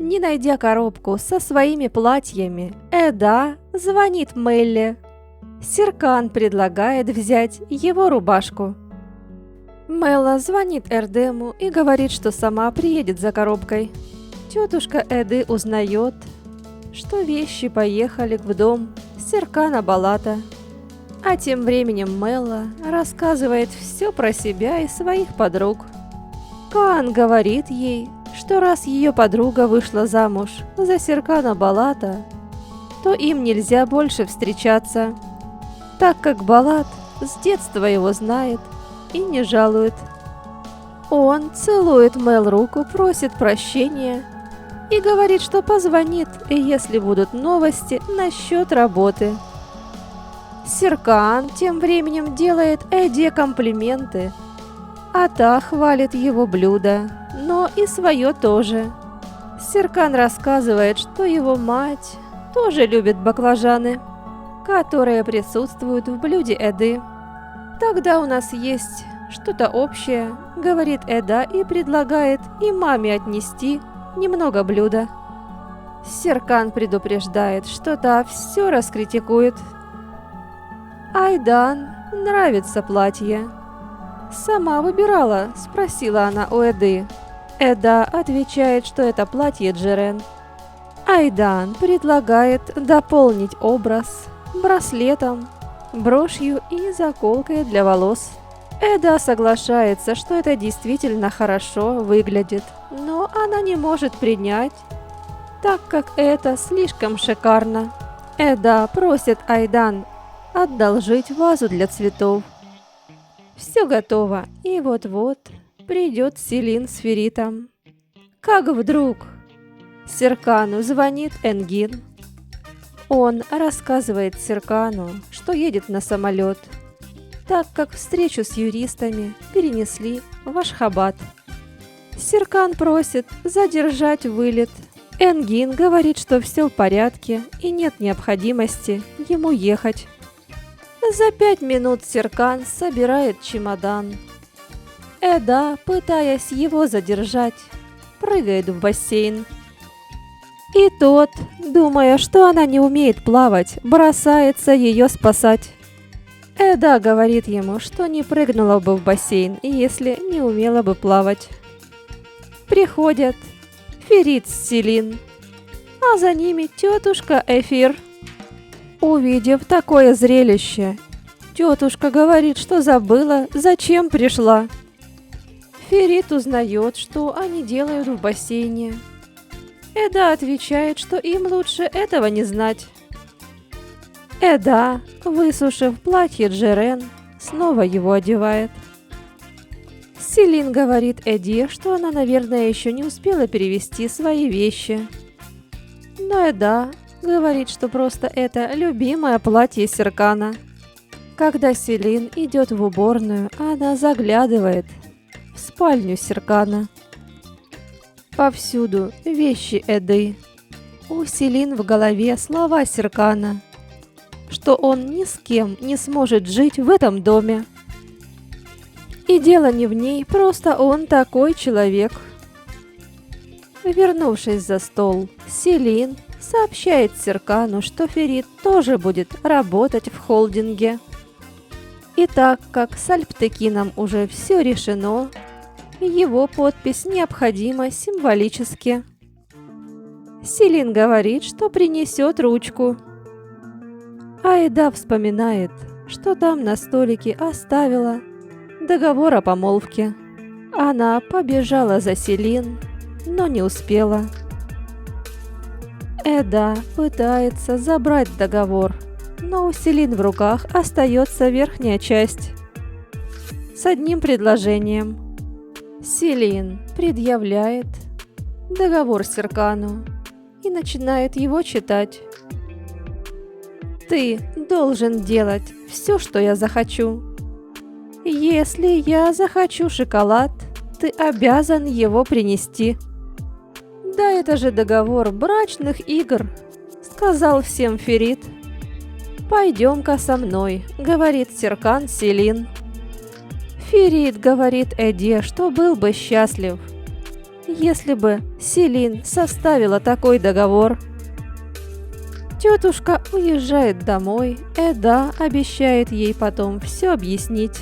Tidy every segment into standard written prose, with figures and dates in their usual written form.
Не найдя коробку со своими платьями, Эда звонит Мелли. Серкан предлагает взять его рубашку. Мелла звонит Эрдему и говорит, что сама приедет за коробкой. Тетушка Эды узнает, что вещи поехали в дом Серкана Балата. А тем временем Мелла рассказывает все про себя и своих подруг. Каан говорит ей, что раз ее подруга вышла замуж за Серкана Балата, то им нельзя больше встречаться, так как Балат с детства его знает и не жалует. Он целует Мел руку, просит прощения и говорит, что позвонит, если будут новости насчет работы. Серкан тем временем делает Эде комплименты, а та хвалит его блюдо, но и свое тоже. Серкан рассказывает, что его мать тоже любит баклажаны, которые присутствуют в блюде Эды. «Тогда у нас есть что-то общее», — говорит Эда и предлагает и маме отнести немного блюда. Серкан предупреждает, что та все раскритикует. Айдан нравится платье. «Сама выбирала?» – спросила она у Эды. Эда отвечает, что это платье Джерен. Айдан предлагает дополнить образ браслетом, брошью и заколкой для волос. Эда соглашается, что это действительно хорошо выглядит, но она не может принять, так как это слишком шикарно. Эда просит Айдан одолжить вазу для цветов. Все готово, и вот-вот придет Селин с Феритом. Как вдруг Серкану звонит Энгин. Он рассказывает Серкану, что едет на самолет, так как встречу с юристами перенесли в Ашхабад. Серкан просит задержать вылет. Энгин говорит, что все в порядке и нет необходимости ему ехать. За 5 минут Серкан собирает чемодан. Эда, пытаясь его задержать, прыгает в бассейн. И тот, думая, что она не умеет плавать, бросается ее спасать. Эда говорит ему, что не прыгнула бы в бассейн, если не умела бы плавать. Приходят Ферит с Селин, а за ними тетушка Эфир. Увидев такое зрелище, тетушка говорит, что забыла, зачем пришла. Ферит узнает, что они делают в бассейне. Эда отвечает, что им лучше этого не знать. Эда, высушив платье Джерен, снова его одевает. Селин говорит Эде, что она, наверное, еще не успела перевести свои вещи. Но Эда говорит, что просто это любимое платье Серкана. Когда Селин идет в уборную, она заглядывает в спальню Серкана. Повсюду вещи Эды. У Селин в голове слова Серкана, что он ни с кем не сможет жить в этом доме. И дело не в ней, просто он такой человек. Вернувшись за стол, Селин сообщает Серкану, что Ферит тоже будет работать в холдинге. И так как с Альптекином уже все решено, его подпись необходима символически. Селин говорит, что принесет ручку. Айда вспоминает, что там на столике оставила договор о помолвке. Она побежала за Селин, но не успела. Эда пытается забрать договор, но у Селин в руках остается верхняя часть с одним предложением. Селин предъявляет договор Серкану и начинает его читать. «Ты должен делать все, что я захочу. Если я захочу шоколад, ты обязан его принести». «Да это же договор брачных игр», — сказал всем Ферит. «Пойдем-ка со мной», — говорит Серкан Селин. Ферит говорит Эде, что был бы счастлив, если бы Селин составила такой договор. Тетушка уезжает домой, Эда обещает ей потом все объяснить.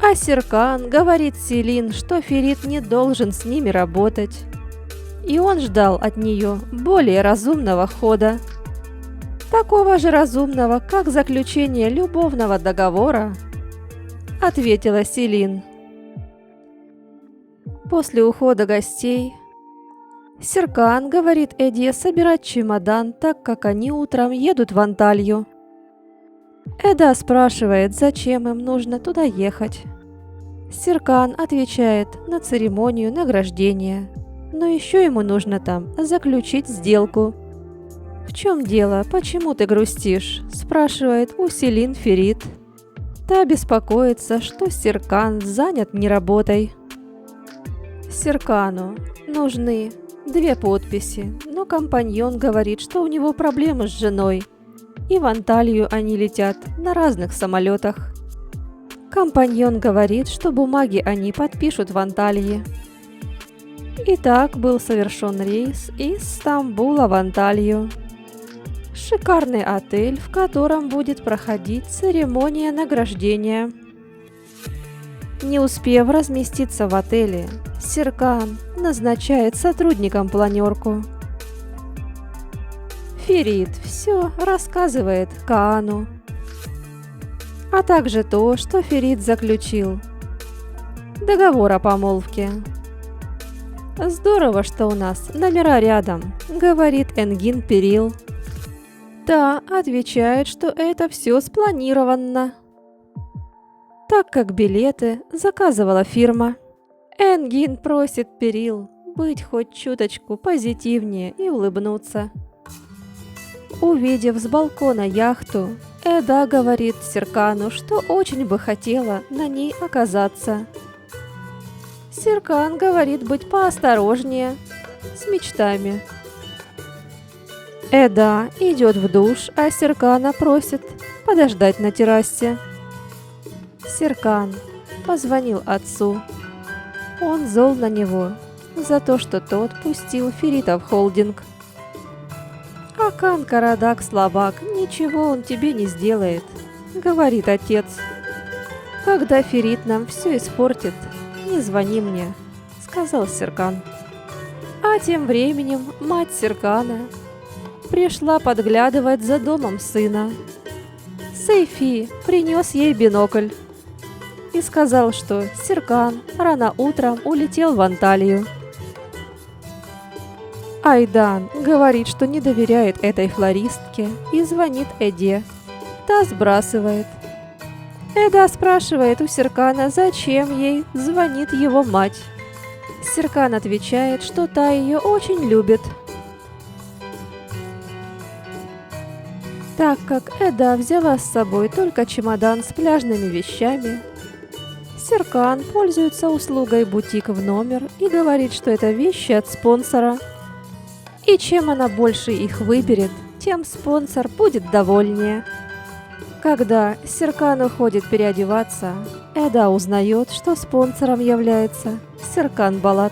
А Серкан говорит Селин, что Ферит не должен с ними работать. И он ждал от нее более разумного хода. Такого же разумного, как заключение любовного договора, ответила Селин. После ухода гостей Серкан говорит Эде собирать чемодан, так как они утром едут в Анталью. Эда спрашивает, зачем им нужно туда ехать. Серкан отвечает на церемонию награждения, но еще ему нужно там заключить сделку. «В чем дело? Почему ты грустишь?» – спрашивает у Селин Ферит. Та беспокоится, что Серкан занят не работой. Серкану нужны 2 подписи, но компаньон говорит, что у него проблемы с женой, и в Анталью они летят на разных самолетах. Компаньон говорит, что бумаги они подпишут в Анталье. Итак, был совершен рейс из Стамбула в Анталью. Шикарный отель, в котором будет проходить церемония награждения. Не успев разместиться в отеле, Серкан назначает сотрудникам планерку. Ферит все рассказывает Каану, а также то, что Ферит заключил договор о помолвке. «Здорово, что у нас номера рядом», — говорит Энгин Перил. Та отвечает, что это все спланировано, так как билеты заказывала фирма. Энгин просит Перил быть хоть чуточку позитивнее и улыбнуться. Увидев с балкона яхту, Эда говорит Серкану, что очень бы хотела на ней оказаться. Серкан говорит быть поосторожнее с мечтами. Эда идет в душ, а Серкана просит подождать на террасе. Серкан позвонил отцу. Он зол на него за то, что тот пустил Ферита в холдинг. «Акан Карадак слабак, ничего он тебе не сделает», — говорит отец. «Когда Ферит нам все испортит, не звони мне», — сказал Серкан. А тем временем мать Серкана пришла подглядывать за домом сына. Сейфи принес ей бинокль и сказал, что Серкан рано утром улетел в Анталью. Айдан говорит, что не доверяет этой флористке и звонит Эде. Та сбрасывает. Эда спрашивает у Серкана, зачем ей звонит его мать. Серкан отвечает, что та ее очень любит. Так как Эда взяла с собой только чемодан с пляжными вещами, Серкан пользуется услугой бутик в номер и говорит, что это вещи от спонсора. И чем она больше их выберет, тем спонсор будет довольнее. Когда Серкан уходит переодеваться, Эда узнает, что спонсором является Серкан Балат.